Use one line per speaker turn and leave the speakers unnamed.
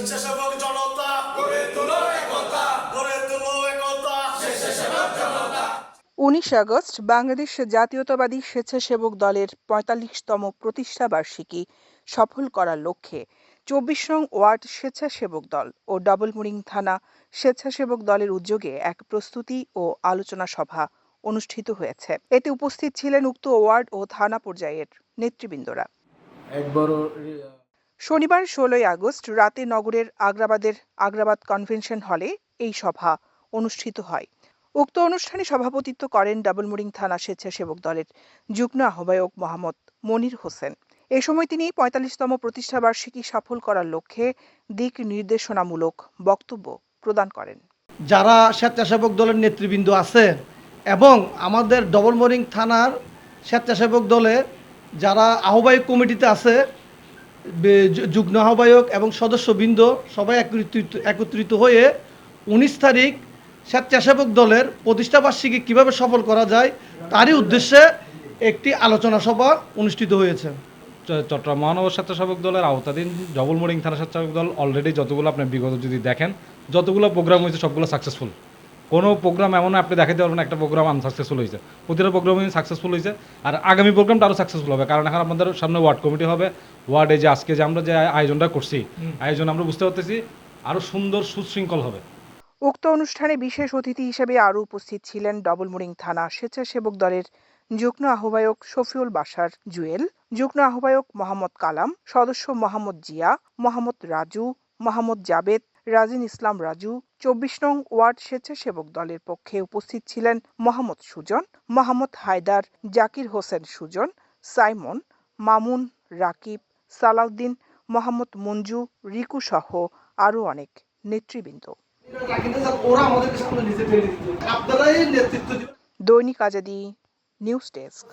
স্বেচ্ছাসেবক জনতা গড়ে তোলো একতা, গড়ে তোলো একতা, স্বেচ্ছাসেবক জনতা।
19 আগস্ট বাংলাদেশ জাতীয়তাবাদী স্বেচ্ছাসেবক দলের ৪৫তম প্রতিষ্ঠা বার্ষিকী সফল করার লক্ষ্যে ২৪ নং ওয়ার্ড স্বেচ্ছাসেবক দল ও ডবলমুরিং থানা স্বেচ্ছাসেবক দলের উদ্যোগে এক প্রস্তুতি ও আলোচনা সভা অনুষ্ঠিত হয়েছে। এতে উপস্থিত ছিলেন উক্ত ওয়ার্ড ও থানা পর্যায়ের নেতৃবৃন্দরা। শনিবার ১৬ আগস্ট রাতে নগরের আগ্রাবাদ কনভেনশন হলে এই সভা অনুষ্ঠিত হয়। উক্ত অনুষ্ঠানে সভাপতিত্ব করেন ডাবলমুরিং থানা স্বেচ্ছাসেবক দলের যুগ্ম আহ্বায়ক মোহাম্মদ মনির হোসেন। এ সময় তিনি ৪৫তম প্রতিষ্ঠাবার্ষিকী সফল করার লক্ষ্যে দিক নির্দেশনামূলক বক্তব্য প্রদান করেন।
যারা স্বেচ্ছাসেবক দলের নেতৃবৃন্দ আছে এবং আমাদের ডবলমুরিং থানার স্বেচ্ছাসেবক দলের যারা আহ্বায়ক কমিটিতে আছে, যুগ্ম আহ্বায়ক এবং সদস্যবৃন্দ সবাই একত্রিত হয়ে ১৯ তারিখ স্বেচ্ছাসেবক দলের প্রতিষ্ঠাবার্ষিকী কীভাবে সফল করা যায় তারই উদ্দেশ্যে একটি আলোচনা সভা অনুষ্ঠিত হয়েছে।
চট্টগ্রাম মহানগর স্বেচ্ছাসেবক দলের আওতাধীন ডবলমুরিং থানা স্বেচ্ছাসেবক দল অলরেডি যতগুলো আপনি বিগত যদি দেখেন যতগুলো প্রোগ্রাম হয়েছে সবগুলো সাকসেসফুল। কোনো প্রোগ্রাম এমন আপনি দেখাতে পারবেন একটা প্রোগ্রাম আনসাকসেসফুল হয়েছে, প্রতিটা প্রোগ্রামই সাকসেসফুল হয়েছে। আর আগামী প্রোগ্রামটা আরও সাকসেসফুল হবে, কারণ এখন আমাদের সামনে ওয়ার্ড কমিটি হবে। ওয়ার্ডে যে আজকে যে আমরা যে আয়োজনটা করছি, আয়োজন আমরা বুঝতে পারতেছি আরও সুন্দর সুশৃঙ্খল হবে।
উক্ত অনুষ্ঠানে বিশেষ অতিথি হিসেবে আরও উপস্থিত ছিলেন ডবলমুরিং থানা স্বেচ্ছাসেবক দলের যুগ্ম আহ্বায়ক শফিউল বাশার জুয়েল, যুগ্ম আহ্বায়ক মোহাম্মদ কালাম, সদস্য মোহাম্মদ জিয়া, মোহাম্মদ রাজু, মোহাম্মদ জাবেদ, রাজিন ইসলাম রাজু। ২৪ নং ওয়ার্ড স্বেচ্ছাসেবক দলের পক্ষে উপস্থিত ছিলেন মোহাম্মদ সুজন, মোহাম্মদ হায়দার, জাকির হোসেন সুজন, সাইমন, মামুন, রাকিব, সালাউদ্দিন, মোহাম্মদ মঞ্জু, রিকু সহ আরও অনেক নেতৃবৃন্দ। দৈনিক আজাদী নিউজ ডেস্ক।